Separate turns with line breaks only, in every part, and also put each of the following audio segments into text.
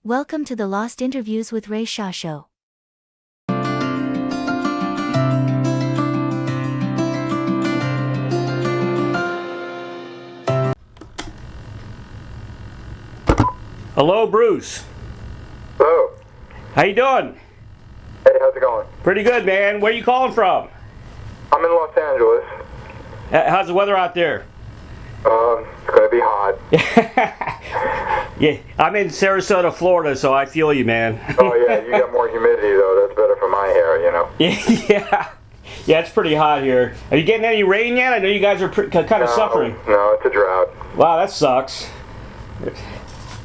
Welcome to the Lost Interviews with Ray Shaw Show.
Hello, Bruce.
Hello.
How you doing?
Hey, how's it going?
Pretty good, man. Where you calling from?
I'm in Los Angeles.
How's the weather out there?
It's gonna be hot.
Yeah, I'm in Sarasota, Florida, so I feel you, man.
Oh yeah, you got more humidity though. That's better for my hair, you know.
Yeah, it's pretty hot here. Are you getting any rain yet? I know you guys are kind of suffering.
No, it's a drought.
Wow, that sucks.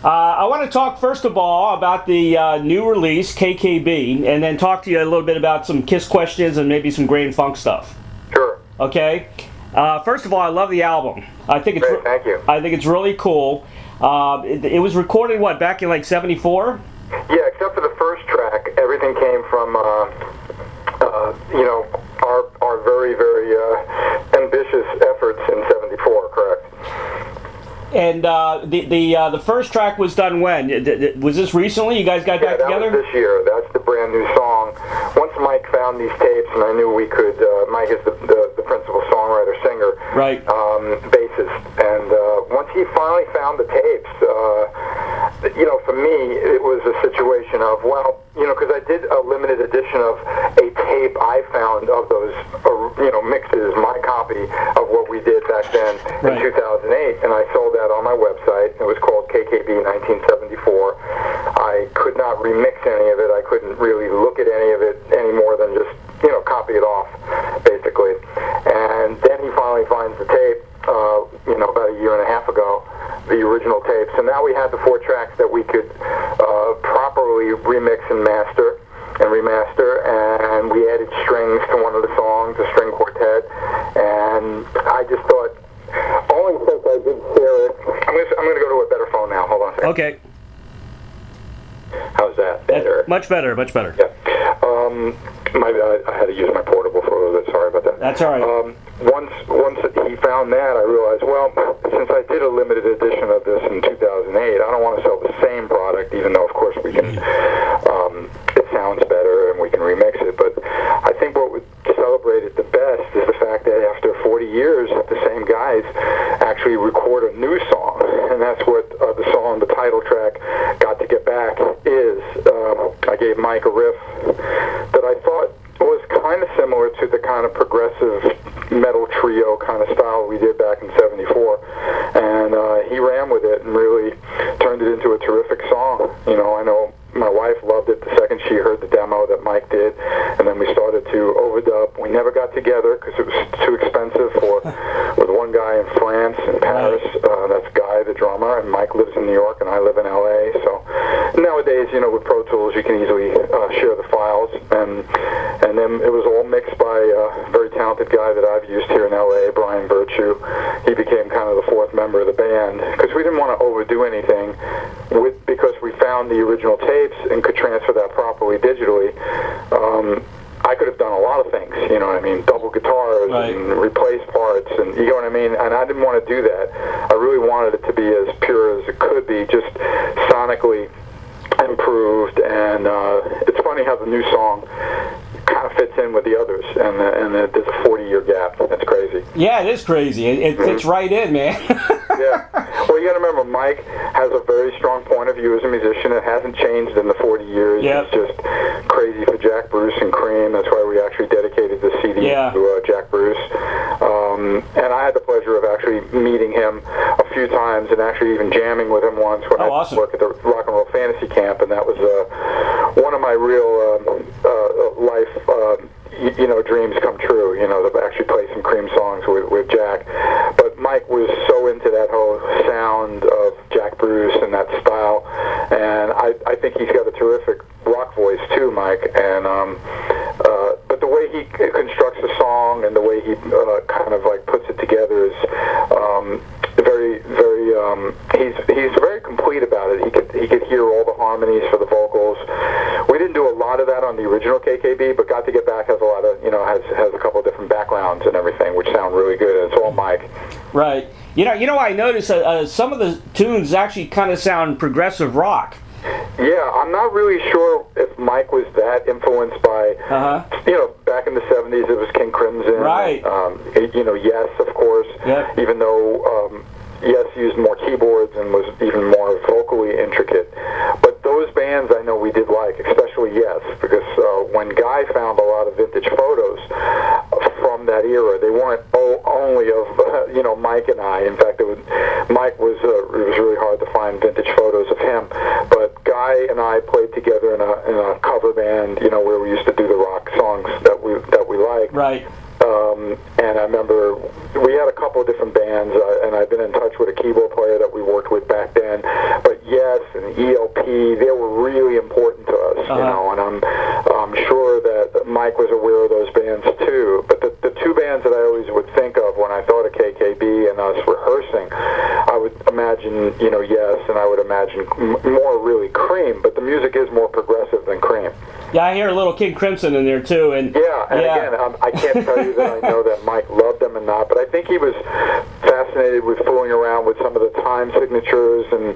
I want to talk first of all about the new release, KKB, and then talk to you a little bit about some Kiss questions and maybe some Gray and Funk stuff.
Sure.
Okay. First of all, I love the album. I think it's
Great, thank you.
I think it's really cool. It was recorded back in like '74?
Yeah, except for the first track, everything came from our very ambitious efforts in '74. Correct.
And the first track was done when? Was this recently? You guys got back together?
Yeah, that was this year. That's the brand new song. Once Mike found these tapes, and I knew we could. Mike is the principal songwriter, singer,
right?
Bassist. And once he finally found the tapes, for me, it was a situation of because I did a limited edition of a tape I found of those, mixes, my copy of what we did back then in 2008, and I sold that on my website. It was called KKB 1974. I could not remix any of it. I couldn't really look at any of it any more than just, copy it off, basically. And then he finally finds the tape, about a year and a half ago, the original tapes. And now we had the 4 tracks that we could properly remix and remaster, and we added strings to one of the songs, a string quartet, and I just thought, only since I did share it, I'm going to go to a better phone now. Hold on a second.
Okay.
How's that? Better?
Much better, much better.
Yeah. I had to use my portable for a little bit. Sorry about that.
That's all right.
Once he found that, I realized, since I did a limited edition of this in 2008, I don't want to sell the same product, even though, of course, we can. It sounds better and we can remix it. But I think what would celebrate it the best is the fact that after 40 years, the same guys actually record a new song, and that's what the song, the title track, "Got to Get Back" is. I gave Mike a riff that I thought was kind of similar to the kind of progressive metal trio kind of style we did back in '74, and he ran with it and really turned it into a terrific song. I know my wife loved it the second she heard the demo that Mike did, and then we started to overdub. We never got together because it was too expensive with one guy in France and Paris. That's Guy, the drummer, and Mike lives in New York, and I live in LA. So nowadays, with Pro Tools, you can easily share the files, and then it was all mixed by a very talented guy that I've used here in LA, Brian Virtue. He became kind of the 4th member of the band because we didn't want to overdo anything because we found the original tapes and could transfer that properly digitally. I could have done a lot of things, double guitars and replace parts, and you know what I mean? And I didn't want to do that. I really wanted it to be as pure as it could be, just sonically improved, and it's funny how the new song kind of fits in with the others, and there's a 40-year gap. That's crazy.
Yeah, it is crazy. It fits right in, man.
Yeah. Well, you got to remember, Mike has a very strong point of view as a musician. It hasn't changed in the 40 years.
Yep.
It's just crazy for Jack Bruce and Cream. That's why we actually dedicated the CD to Jack Bruce. And I had the pleasure of actually meeting him a few times and actually even jamming with him once when I worked at the Rock and Roll Fantasy Camp, and that was one of my real life dreams come true, to actually play some Cream songs with Jack. But Mike was so into that whole sound of Jack Bruce and that style, and I think he's got a terrific rock voice too, Mike. And but the way he constructs the song and the way he kind of like puts it together is very he's very complete about it. He could hear all the harmonies for the vocals. We didn't do a lot of that on the original KKB, but Got to Get Back has a lot of has a couple of different backgrounds and everything, which sound really good. And it's all Mike.
Right. I noticed some of the tunes actually kind of sound progressive rock.
Yeah, I'm not really sure if Mike was that influenced by, back in the 70s it was King Crimson.
Right.
Yes, of course.
Yep.
Even though Yes used more keyboards and was even more vocally intricate. But those bands I know we did like, especially Yes, because when Guy found a lot of vintage photos from that era, they weren't only of Mike and I. In fact, Mike was it was really hard to find vintage photos of him. But Guy and I played together in a cover band, where we used to do the rock songs that we liked.
Right.
And I remember we had a couple of different bands, and I've been in touch with a keyboard player that we worked with back then. But Yes and ELP, they were really important to us, and I'm sure that Mike was aware of those bands too. But the two bands that I always would think of when I thought of KKB and us rehearsing, I would imagine, Yes, and I would imagine more really Cream, but the music is more progressive than Cream.
Yeah, I hear a little King Crimson in there too, and
again, I can't tell you that I know that Mike loved them or not, but I think he was fascinated with fooling around with some of the time signatures, and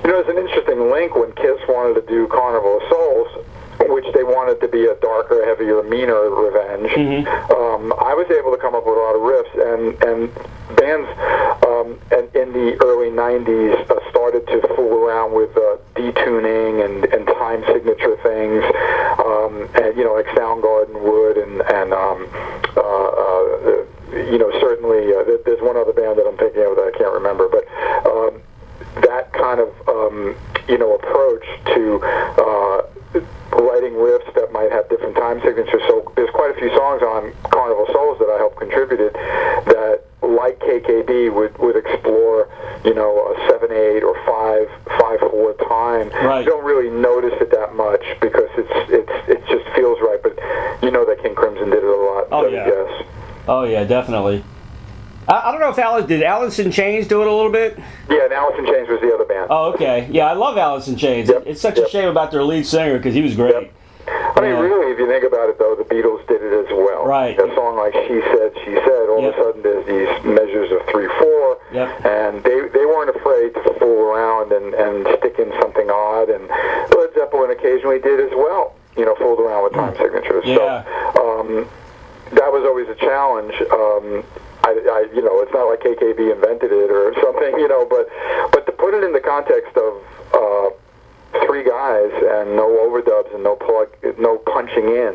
there's an interesting link when Kiss wanted to do Carnival of Souls, which they wanted to be a darker, heavier, meaner Revenge. I was able to come up with a lot of riffs, and bands in the early 90s started to fool around with detuning and time signature things, and like Soundgarden would, and certainly there's one other band that I'm thinking of that I can't remember, but that kind of approach to writing riffs that might have different time signatures. So there's quite a few songs on Carnival Souls that I helped contributed that, like KKB, would explore, a 7/8 or 5/4 time.
Right.
You don't really notice it that much because it just feels right. But that King Crimson did it a lot.
Oh yeah.
Yes.
Oh yeah, definitely. I don't know if did Alice in Chains do it a little bit?
Yeah, and Alice in Chains was the other band.
Oh, okay. Yeah, I love Alice in Chains.
Yep.
It's such a shame about their lead singer because he was great.
Yep. I mean, really, if you think about it, though, the Beatles did it as well.
Right.
A song like She Said, all of a sudden there's these measures of 3/4, and they weren't afraid to fool around and stick in something odd, and Led Zeppelin occasionally did as well, fooled around with time signatures.
Yeah.
So that was always a challenge. It's not like KKB invented it or something, but to put it in the context of three guys and no overdubs and no punching in,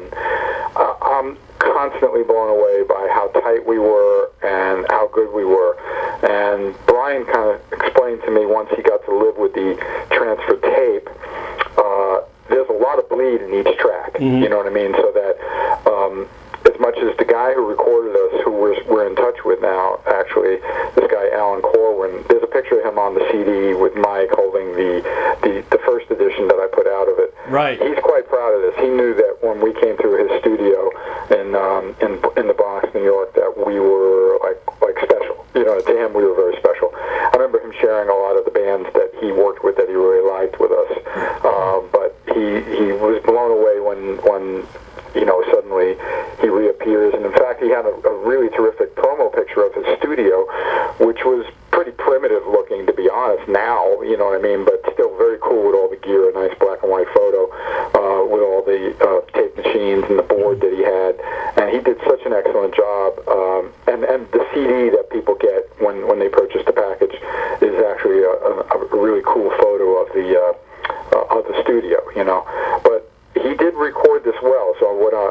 I'm constantly blown away by how tight we were and how good we were. And Brian kind of explained to me once he got to live with the transfer tape, there's a lot of bleed in each track, you know what I mean? So that as much as the guy who recorded us, who we're in touch with now, actually, this guy Alan Corwin, there's a picture of him on the CD with Mike holding the first edition that I put out of it.
Right.
He's quite proud of this. He knew that when we came through his studio in the Bronx, New York, that we were like special. To him we were very special. I remember him sharing a lot of the bands that he worked with that he really liked with us. But he was blown away when suddenly he reappears. And in fact, he had a really terrific promo picture of his studio, which was pretty primitive looking, to be honest, now, you know what I mean, but still very cool with all the gear, a nice black and white photo, with all the tape machines and the board that he had. And he did such an excellent job. And the CD that people get when they purchase the package is actually a really cool photo of the studio, But he did record this well, so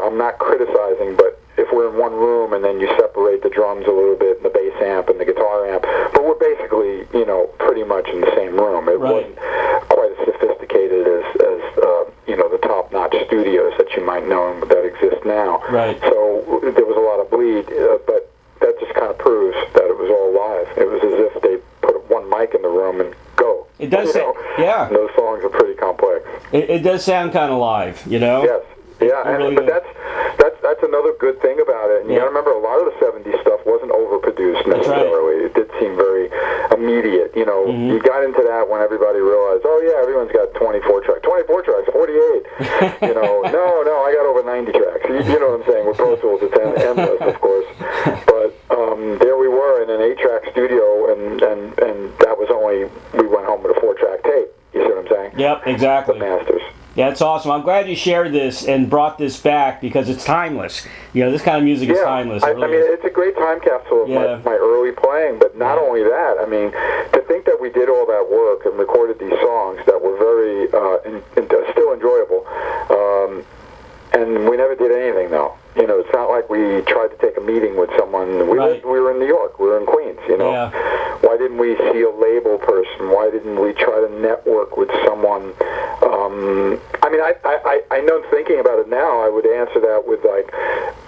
I'm not criticizing, but if we're in one room and then you separate the drums a little bit and the bass amp and the guitar amp, but we're basically, pretty much in the same room. It wasn't quite as sophisticated as the top-notch studios that you might know that exist now.
Right.
So there was a lot of bleed, but that just kind of proves that it was all live. It was as if they put one mic in the room and go.
It does yeah.
Those songs are pretty complex.
It does sound kind of live,
Yes. Yeah, but that's another good thing about it. And you got to remember, a lot of the 70s stuff wasn't overproduced necessarily. Right. It did seem very immediate. You got into that when everybody realized, oh yeah, everyone's got 24 tracks. 24 tracks, 48. No, I got over 90 tracks. You know what I'm saying? With Pro Tools, it's endless, of course. But there we were in an 8-track studio, and that was only, we went home with a 4-track tape. You see what I'm saying?
Yep, exactly.
the masters.
Yeah, it's awesome. I'm glad you shared this and brought this back because it's timeless. This kind of music is timeless.
I mean, it's a great time capsule of my early playing, but not only that, I mean, to think that we did all that work and recorded these songs that were very, still enjoyable, and we never did anything, though. It's not like we tried to take a meeting with someone. We were in New York. We were in Queens,
Yeah.
Why didn't we see a label person? Why didn't we try to network with someone? I mean, I know thinking about it now, I would answer that with, like,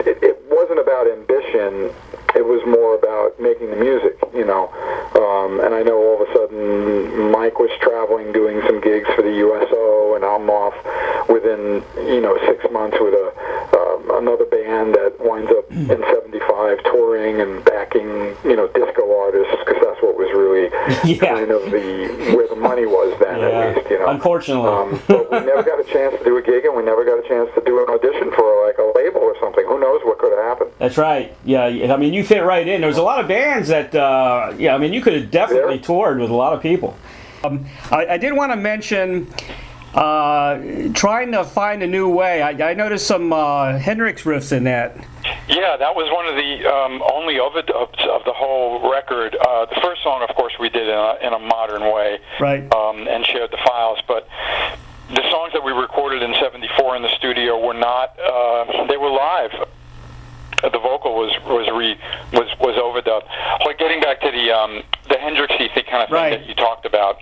it wasn't about ambition. It was more about making the music, And I know all of a sudden Mike was traveling, doing some gigs for the USO, and I'm off within, 6 months with another band that winds up in 75 touring and backing, disco artists, because that's what was really kind of where the money was then, at least,
Unfortunately.
But we never got a chance to do a gig, and we never got a chance to do an audition for, like, a label or something. Who knows what could have happened?
That's right. Yeah, I mean, you fit right in. There was a lot of bands that, I mean, you could have definitely toured with a lot of people. I did want to mention trying to find a new way. I noticed some Hendrix riffs in that.
Yeah, that was one of the only overdubs of the whole record. The first song, of course, we did in a modern way,
right?
And shared the files. But the songs that we recorded in '74 in the studio were not; they were live. The vocal was overdubbed. Like, getting back to the Hendrixy kind of thing that you talked about.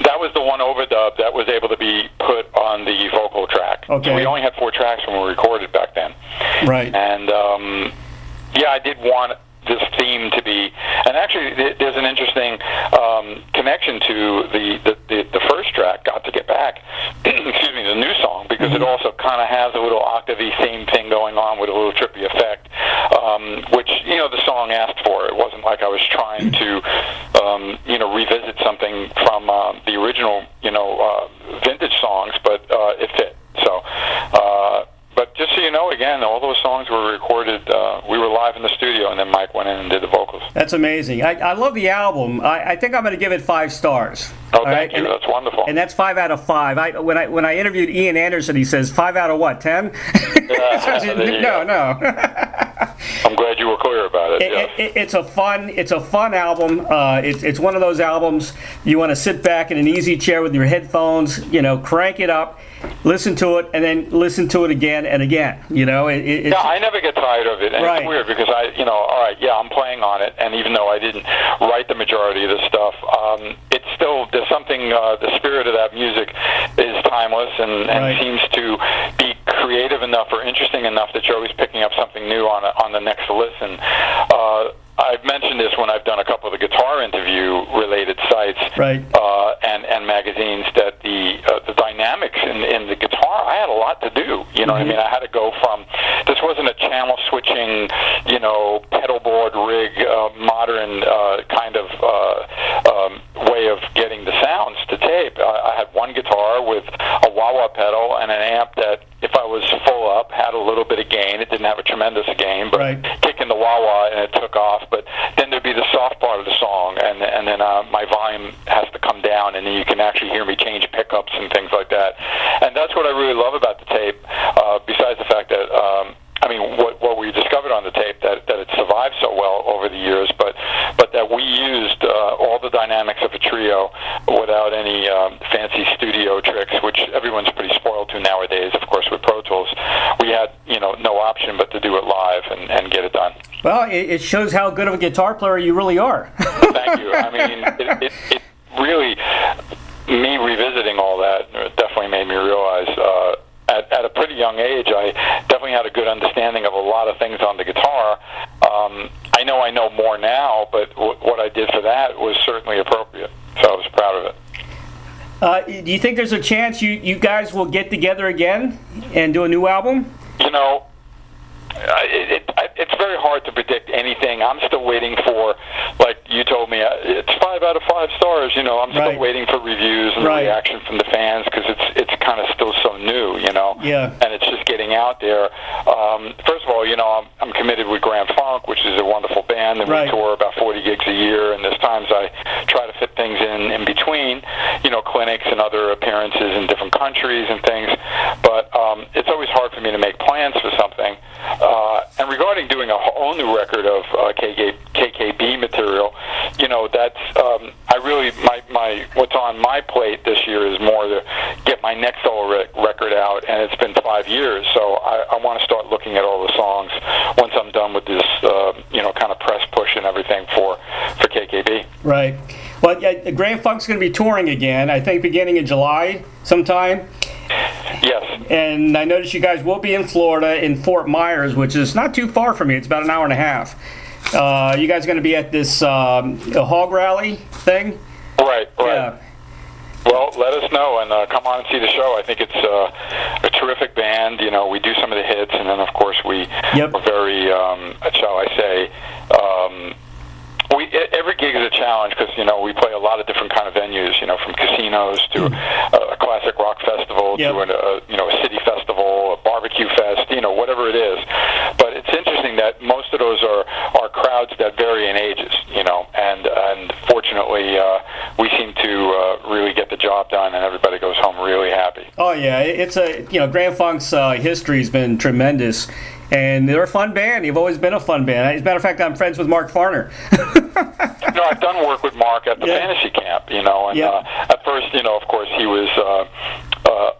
That was the one overdub that was able to be put on the vocal track.
Okay.
So we only had 4 tracks when we recorded back then.
Right.
And I did want this theme to be, and actually there's an interesting connection to the first track, Got to Get Back, excuse me, the new song, because it also kind of has a little octavey theme thing going on with a little trippy effect, which, the song asked for. It wasn't like I was trying to, revisit something from the original, vintage songs, but it fit. So, but just so you know, again, all those songs were recorded, we were live in the studio, and then Mike went in and did the vocals.
That's amazing. I love the album. I think I'm going to give it 5 stars.
Oh, thank you. That's wonderful.
And that's 5 out of 5. When I interviewed Ian Anderson, he says 5 out of what, 10? No.
I'm glad you were clear about it.
It's a fun album. It's one of those albums you want to sit back in an easy chair with your headphones, crank it up, listen to it, and then listen to it again and again.
I never get tired of it, and it's weird because I'm playing on it, and even though I didn't write the majority of the stuff, it's still, there's something, the spirit of that music is timeless and seems to be creative enough or interesting enough that you're always picking up something new on the next listen. I've mentioned this when I've done a couple of the guitar interview-related sites and magazines, that the dynamics in the guitar, I had a lot to do. You know what I mean? I had to go from, this wasn't a channel-switching, pedal board rig, modern kind of way of getting the sounds to tape. I had one guitar with a wah-wah pedal and an amp that, if I was full up, had a little bit of gain. It didn't have a tremendous gain, but kicking the wah-wah and it took off. But then there'd be the soft part of the song, and then my volume has to come down, and then you can actually hear me change pickups and things like that. And that's what I really love about the tape, besides the fact that, what we discovered on the tape, that it survived so well over the years, but that we used all the dynamics of a trio without any fancy studio tricks, which everyone's pretty spoiled to nowadays, of course, with Pro Tools. We had, no option but to do it live and get it done.
Well, it shows how good of a guitar player you really are.
Thank you. I mean, it really, me revisiting all that definitely made me realize at a pretty young age, I definitely had a good understanding of a lot of things on the guitar. I know more now, but what I did for that was certainly appropriate, so I was proud of it.
Do you think there's a chance you guys will get together again and do a new album?
It's very hard to predict anything. I'm still waiting for, like you told me, it's 5 out of 5 stars. I'm still waiting for reviews and reaction from the fans, because it's kind of still so new,
Yeah.
And it's just getting getting out there. First of all, I'm committed with Grand Funk, which is a wonderful band, and we tour about 40 gigs a year, and there's times I try to fit things in between, clinics and other appearances in different countries and things, but it's always hard for me to make plans for something. And regarding doing a whole new record of KKB material, that's I really my what's on my plate this year is more to get my next solo record out, and it's been 5 years, so I want to start looking at all the songs once I'm done with this kind of press push and everything for KKB.
Right. Well, yeah, Grand Funk's going to be touring again, I think beginning in July sometime.
Yes.
And I noticed you guys will be in Florida, in Fort Myers, which is not too far from me. It's about an hour and a half. You guys are going to be at this hog rally thing?
Right.
Yeah.
Well, let us know and come on and see the show. I think it's a terrific band. We do some of the hits, and then, of course, we're very, shall I say, every gig is a challenge because, we play a lot of different kind of venues, from casinos to a classic rock festival to a city festival, a barbecue fest, whatever it is. But it's interesting that most of those are crowds that vary in ages, and fortunately we seem to really get the job done, and everybody goes home really happy.
Oh, yeah. It's Grand Funk's history has been tremendous. And they're a fun band. You've always been a fun band. As a matter of fact, I'm friends with Mark Farner.
I've done work with Mark at the Fantasy Camp, and at first, of course, he was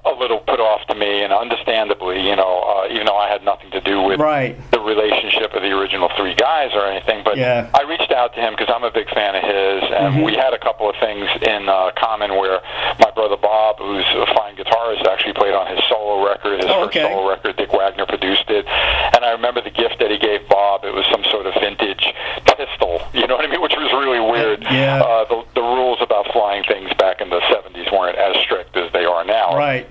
a little put off to me, and understandably, even though I had nothing to do with the relationship of the original three guys or anything, but I reached out to him because I'm a big fan of his, and we had a couple of things in common where my brother Bob, who's a fine guitarist, actually played on his solo record, his first solo record. Dick Wagner produced it, and I remember the gift that he gave Bob. It was some sort of vintage pistol, you know what I mean, which was really weird. The rules about flying things back in the 70s weren't as strict as they are now.
Right.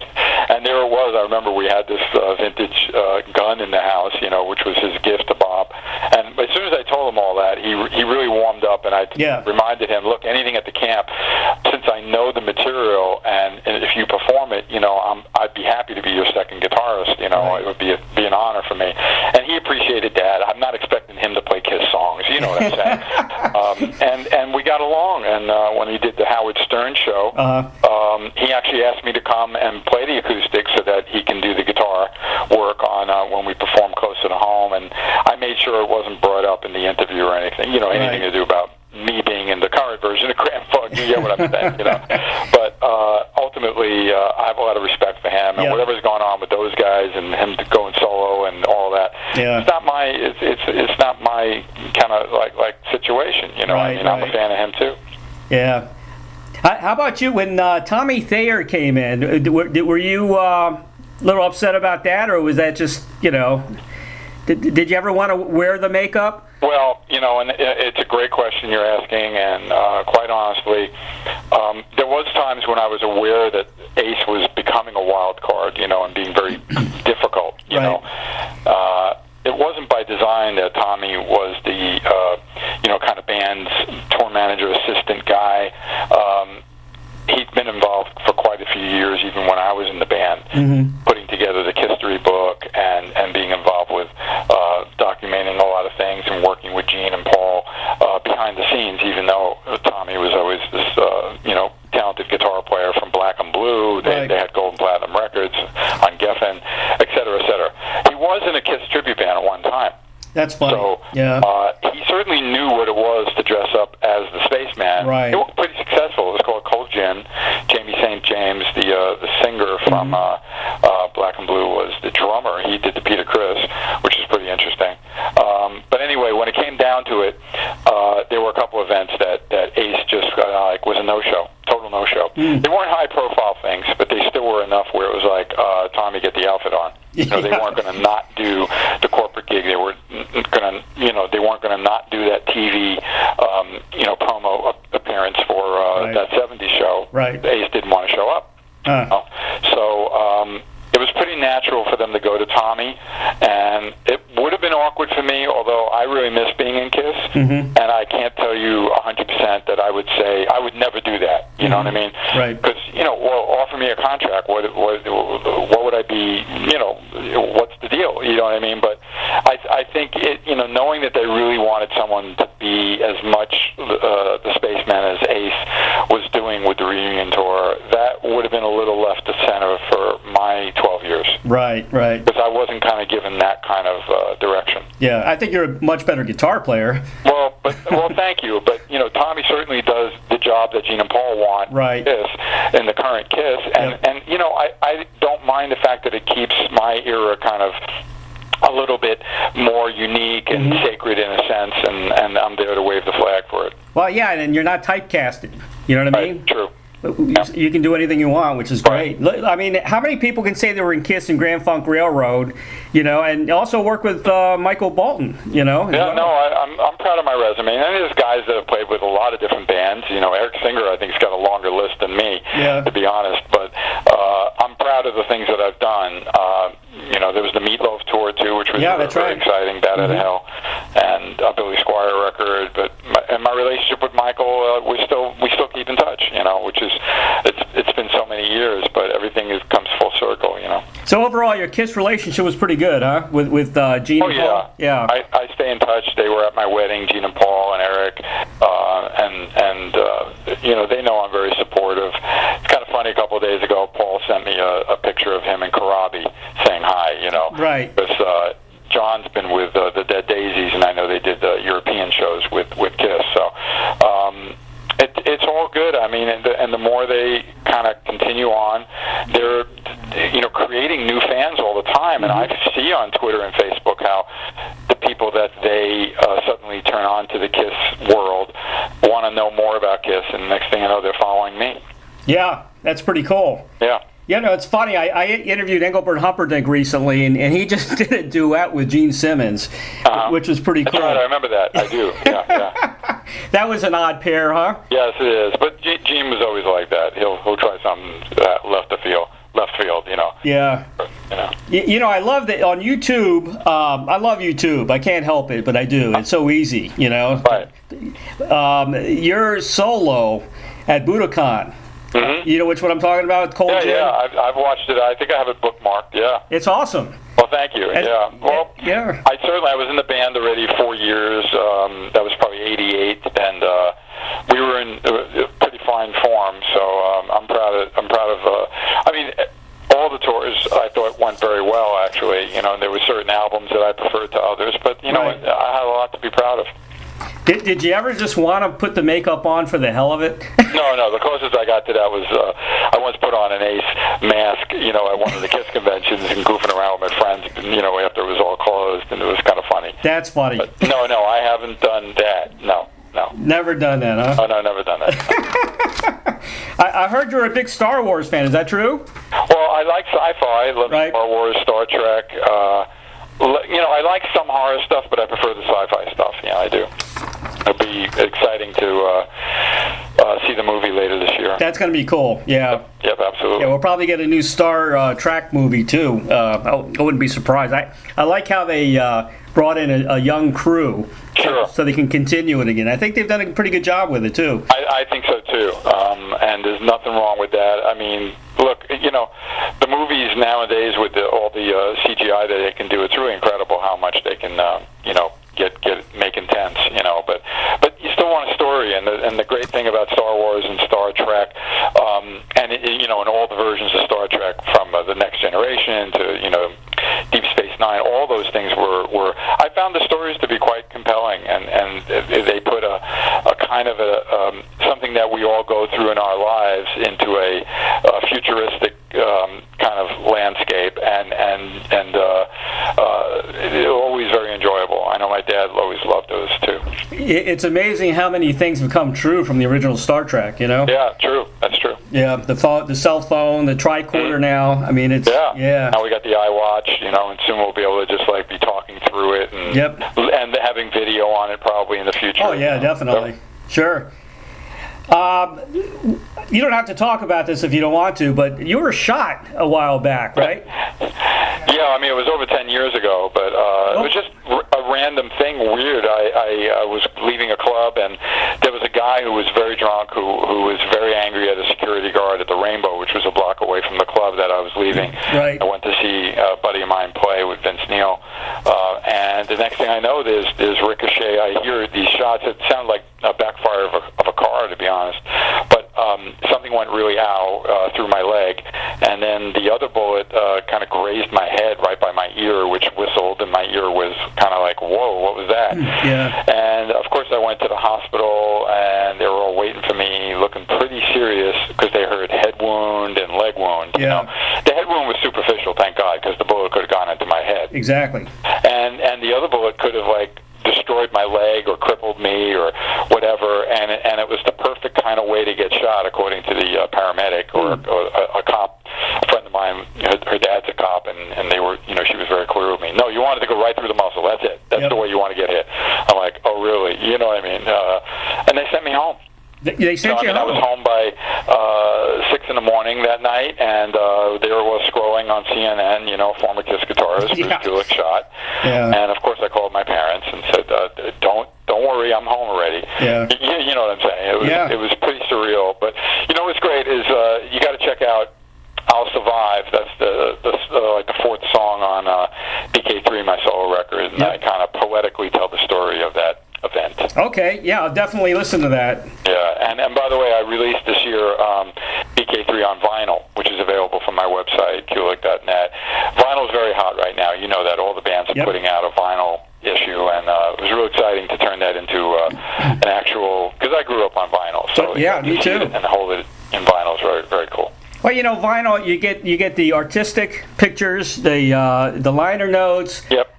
And there it was. I remember we had this vintage gun in the house, which was his gift to Bob. And as soon as I told him all that, he really warmed up, and I reminded him, look, anything at the camp, since I know the material, and if you perform it, I'd be happy to be your second guitarist. It would be an honor for me. And he appreciated that. I'm not expecting him to play Kiss songs, you know what I'm saying? And we got along. And when he did the Howard Stern show, he actually asked me to come and play the acoustic so that he can do the guitar work on when we perform closer to home. And I made sure it wasn't brought up in the interview or anything, anything to do about me being in the current version of Grand Funk. You get what I'm saying, But ultimately, I have a lot of respect for him, and whatever's going on with those guys and him going solo and all that. It's not my it's not my kind of like situation. I'm a fan of him too. Yeah.
How about you? When Tommy Thayer came in, were you a little upset about that, or was that just Did you ever want to wear the makeup?
Well, and it's a great question you're asking, and quite honestly, there was times when I was aware that Ace was becoming a wild card, and being very difficult, you know. It wasn't by design that Tommy was the, kind of band's tour manager, assistant guy. He'd been involved for quite a few years, even when I was in the band, putting together the History book and being involved with documenting a lot of things and working with Gene and Paul behind the scenes, even though Tommy was always this, talented guitar player from Black and Blue. They had Gold and Platinum records on Geffen, et cetera, et cetera. He was in a Kiss tribute band at one time.
That's funny.
So he certainly knew what it was to dress up as the Spaceman.
Right.
It was pretty successful. It was called Cold Gin. Jamie St. James, the singer from Black and Blue, was the drummer. He did the Peter Criss, which is pretty interesting. But anyway, when it came down to it, there were a couple events that Ace just was a no-show, total no-show. They weren't high-profile things, but they still were enough where it was like, Tommy, get the outfit on. They weren't going to not do the corporate gig. They were going to, they weren't going to not do that TV, promo appearance for that '70s show.
Right.
Ace didn't want to show up. So it was pretty natural for them to go to Tommy, and it would have been awkward for me, although I really miss being in Kiss, and I can't tell you 100% that I would say I would never do that. You know what I mean?
Right.
Because well, offer me a contract. What would I be? What's the deal? You know what I mean? But I think knowing that they really wanted someone to be as much the Spaceman as Ace was doing with the reunion tour, that would have been a little left of center for my 12 years.
Right.
Because I wasn't kind of given that kind of direction.
Yeah, I think you're a much better guitar player.
Well, thank you. But Tommy certainly does the job that Gene and Paul want.
Right.
Kiss in the current Kiss, and I don't mind the fact that it keeps my era kind of a little bit more unique and sacred in a sense, and I'm there to wave the flag for it.
Well, yeah, and you're not typecasted. You know what I mean?
Right, true.
You can do anything you want, which is great. Right. I mean, how many people can say they were in Kiss and Grand Funk Railroad, and also work with Michael Bolton,
Yeah, no, I'm proud of my resume. And there's guys that have played with a lot of different bands. Eric Singer, I think, has got a longer list than me, to be honest. But I'm proud of the things that I've done. There was the Meatloaf tour, too, which was very exciting, Bat Out of Hell, and a Billy Squier record. But my relationship with Michael, we still keep in touch, which is, it's been so many years, but everything comes full circle,
So overall, your Kiss relationship was pretty good, huh? With Gene and Paul?
Yeah. I stay in touch. They were at my wedding, Gene and Paul and Eric, and they know I'm very supportive. It's kind of funny, a couple of days ago, Paul sent me a picture of him and Karabi saying hi,
Right.
Because John's been with the Dead Daisies, and I know they did the European shows with Kiss, so it's all good. I mean, and the more they kind of continue on, they're creating new fans all the time, and I see on Twitter and Facebook how the people that they suddenly turn on to the Kiss world want to know more about Kiss, and the next thing you know, they're following me.
Yeah, that's pretty cool.
Yeah.
It's funny. I interviewed Engelbert Humperdinck recently, and he just did a duet with Gene Simmons, which was pretty cool.
That's right, I remember that. I do. Yeah.
That was an odd pair, huh?
Yes, it is. But Gene was always like that. He'll try something left field.
Yeah. I love that on YouTube. I love YouTube. I can't help it, but I do. It's so easy.
Right.
Your solo at Budokan.
Mm-hmm.
You know which one I'm talking about? With Cold Gin?
Yeah. I've watched it. I think I have it bookmarked. Yeah.
It's awesome.
Well, thank you. Yeah. Well,
yeah.
I was in the band already 4 years. That was probably '88, and we were in pretty fine form. So I'm proud of. All the tours I thought went very well. Actually, there were certain albums that I preferred to others, but
right.
I had a lot to be proud of.
Did you ever just want to put the makeup on for the hell of it?
No. The closest I got to that was I once put on an Ace mask, at one of the Kiss conventions and goofing around with my friends, after it was all closed, and it was kind of funny.
That's funny.
But no, I haven't done that. No.
Never done that, huh?
Oh, no, never done that.
I heard you're a big Star Wars fan. Is that true?
Well, I like sci-fi. I love Star Wars, Star Trek. I like some horror stuff, but I prefer the sci-fi stuff. Yeah, I do. It'll be exciting to see the movie later this year.
That's going to be cool. Yeah.
Yep, absolutely.
Yeah, we'll probably get a new Star Trek movie too. I wouldn't be surprised. I like how they brought in a young crew, so they can continue it again. I think they've done a pretty good job with it too.
I think so too. And there's nothing wrong with that. I mean, look, the movies nowadays with all the CGI that they can do, it's really incredible how much they can, make intense, but you still want a story, and the great thing about Star Wars and Star Trek, and all the versions of Star Trek from the Next Generation to Deep Space Nine, all those things were I found the stories to be quite compelling, and they put a kind of something that we all go through in our lives into a futuristic kind of landscape, and always very enjoyable. I know my dad always loved those too.
It's amazing how many things have come true from the original Star Trek.
Yeah, true. That's true.
Yeah, the cell phone, the tricorder now. I mean, it's
Now we got the iWatch, and soon we'll be able to just be talking through it, and having video on it probably in the future.
Oh yeah, definitely. Sure. You don't have to talk about this if you don't want to, but you were shot a while back, right?
Yeah, I mean, it was over 10 years ago, but it was just a random thing, weird. I was leaving a club, and there was a guy who was very drunk, who was very angry at a security guard at the Rainbow, which was a block away from the club that I was leaving.
Right.
I went to see a buddy of mine play with Vince Neil, and the next thing I know, there's ricochet. I hear these shots. It sounded like a backfire of a car, to be honest, but something went really through my leg, and then the other bullet kind of grazed my head right by my ear, which whistled, and my ear was kind of like, whoa, what was that?
Yeah.
And of course I went to the hospital, and they were all waiting for me, looking pretty serious, because they heard head wound and leg wound.
Yeah.
You know? The head wound was superficial, thank God, because the bullet could have gone into my head.
Exactly.
And the other bullet could have, like, destroyed my leg or crippled me or whatever, and it was the perfect kind of way to get shot, according to the paramedic or a cop. A friend of mine, her dad's a cop, and they were, she was very clear with me. No, you wanted to go right through the muscle. That's it. That's the way you want to get hit. I'm like, oh, really? You know what I mean? And they sent me home.
They sent you home?
I was home by 6 in the morning that night, and there was scrolling on CNN, former Kiss guitarist, Bruce Kulick shot. Yeah. And of course I called my parents and said, don't worry, I'm home already. Yeah. You know what I'm saying? It was pretty surreal. But what's great is you got to check out I'll Survive. That's like the fourth song on BK3, my solo record, and I kind of poetically tell the story of that event.
Okay, yeah, I'll definitely listen to that.
Yeah, and by the way, I released this year BK3 on vinyl, which is available from my website, kulick.net. Vinyl is very hot right now. You know that. All the bands are putting out a vinyl issue, and it was real exciting to turn that into an actual, because I grew up on vinyl. So
me too.
And hold it in vinyl is very, very cool.
Well, vinyl, you get the artistic pictures, the liner notes. Yep.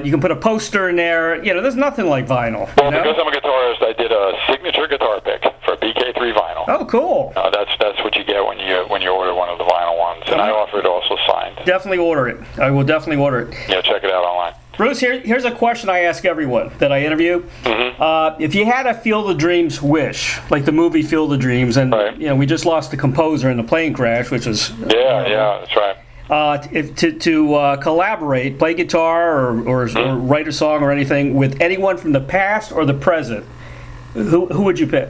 You can put a poster in there. There's nothing like vinyl.
Well, because I'm a guitarist, I did a signature guitar pick for BK3 vinyl.
Oh, cool.
That's what you get when you order one of the vinyl ones, and I offer it also signed.
Definitely order it. I will definitely order it.
Yeah, check it out online.
Bruce, here's a question I ask everyone that I interview. Mm-hmm. If you had a Field of Dreams wish, like the movie Field of Dreams, and we just lost the composer in the plane crash, which is
that's right.
To collaborate, play guitar or write a song or anything with anyone from the past or the present, who would you pick?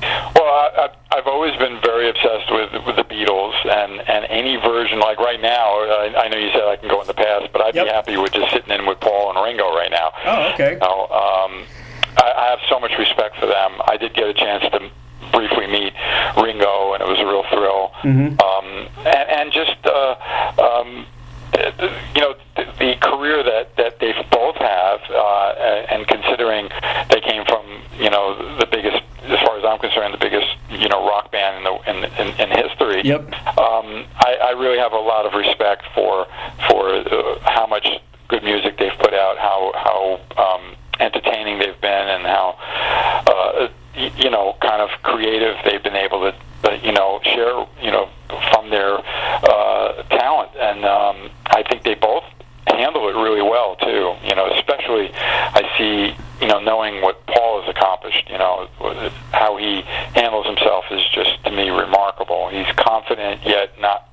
Well, I've always been very obsessed with the Beatles and any version. Like right now, I know you said I can go in the past, but I'd be happy with just sitting in with Paul and Ringo right now.
Oh, okay.
I have so much respect for them. I did get a chance to briefly meet Ringo, and it was a real thrill. Mm-hmm. And just the career that they both have, and considering they came from the biggest, as far as I'm concerned, the biggest rock band in history. Yep. I really have a lot of respect for how much good music they've put out, how entertaining they've been, and how kind of creative they've been able to share from their talent, and I think they both handle it really well too. Especially I see knowing what Paul has accomplished. How he handles himself is just, to me, remarkable. He's confident yet not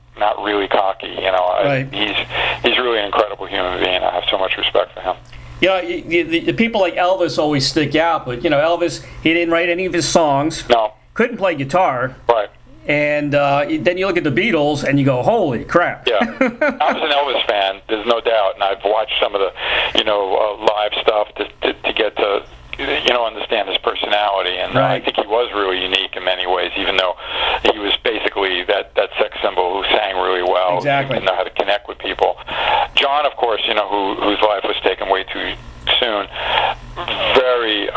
really cocky. Right. He's really an incredible human being. I have so much respect for him.
The people like Elvis always stick out, but Elvis, he didn't write any of his songs.
No.
Couldn't play guitar.
Right.
And then you look at the Beatles and you go, holy crap.
Yeah. I was an Elvis fan, there's no doubt, and I've watched some of the live stuff to get to understand his personality, and I think he was really unique in many ways, even though he was basically that sex symbol who sang really well.
Exactly.
And know how to connect with people. John, of course, whose life was taken way too soon, very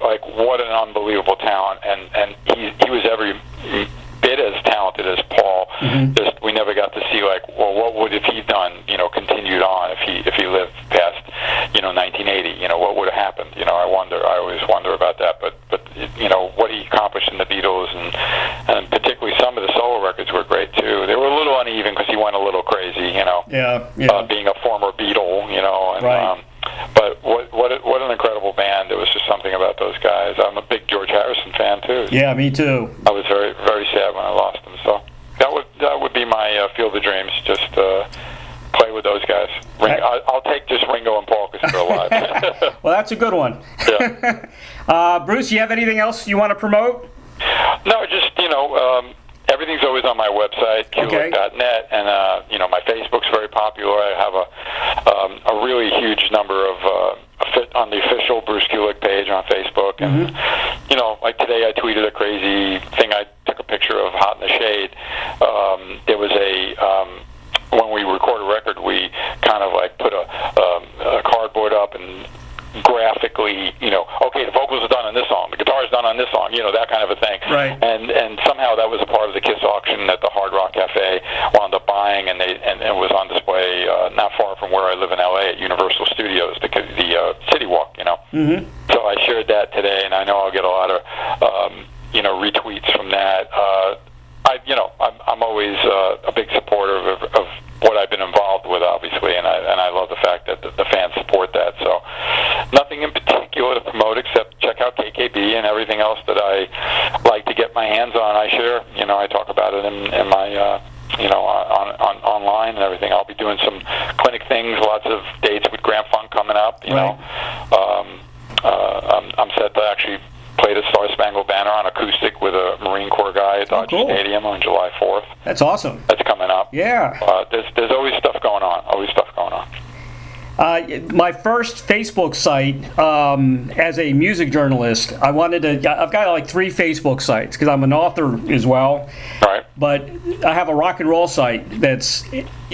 like what an unbelievable talent, and he was every bit as talented as Paul. Mm-hmm. Just we never got to see what would have he done, continued on if he lived past 1980, what would have happened. I always wonder about that, but what he accomplished in the Beatles, and particularly some of the solo records were great too. They were a little uneven because he went a little crazy, being a former Beatle, and right. But what an incredible band. There was just something about those guys. I'm a big George Harrison fan too.
Yeah, me too.
I was very, very sad when I lost him. So that would be my Field of Dreams. Just play with those guys. I'll take just Ringo and Paul because they're alive.
Well, that's a good one.
Yeah.
Bruce, you have anything else you want to promote?
No, just everything's always on my website, Kulick.net, and my Facebook's very popular. I have a really huge number of on the official Bruce Kulick page on Facebook, and like today I tweeted a crazy thing. I took a picture of Hot in the Shade. There was when we record a record, we kind of like put a cardboard up and graphically, okay, the vocals are done on this song, the guitar is done on this song, that kind of a thing.
Right.
And somehow that was a part of the Kiss auction that the Hard Rock Cafe wound up buying, and it was on display not far from where I live in LA at Universal Studios, the City Walk.
Mm-hmm.
So I shared that today, and I know I'll get a lot of retweets from that. I'm always a big supporter of what I've been involved with, obviously, and I love the fact that the fans support that. So nothing in particular to promote except check out KKB and everything else that I like to get my hands on. I share, I talk about it in my on online and everything. I'll be doing some clinic things, lots of dates with Grand Funk coming up. I'm set to actually play the Star Spangled Banner on acoustic with a Marine Corps guy at Dodger Stadium on July 4th.
That's awesome.
That's coming up.
Yeah.
There's always stuff going on. Always stuff going on.
My first Facebook site, as a music journalist, I've got like 3 Facebook sites because I'm an author as well.
Right.
But I have a rock and roll site that's,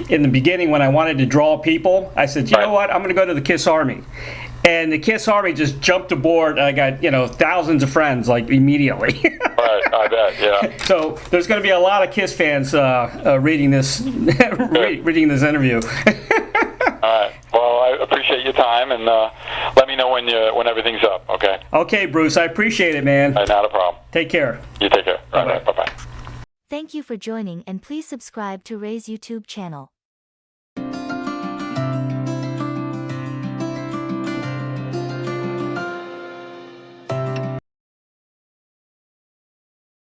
in the beginning when I wanted to draw people, I said, you know what, I'm going to go to the Kiss Army. And the Kiss Army just jumped aboard. I got, thousands of friends, like, immediately.
Right, I bet, yeah.
So there's going to be a lot of Kiss fans reading this reading this interview.
All right. Well, I appreciate your time, and let me know when everything's up, okay?
Okay, Bruce, I appreciate it, man.
Not a problem.
Take care.
You take care. All right, bye-bye.
Thank you for joining, and please subscribe to Ray's YouTube channel.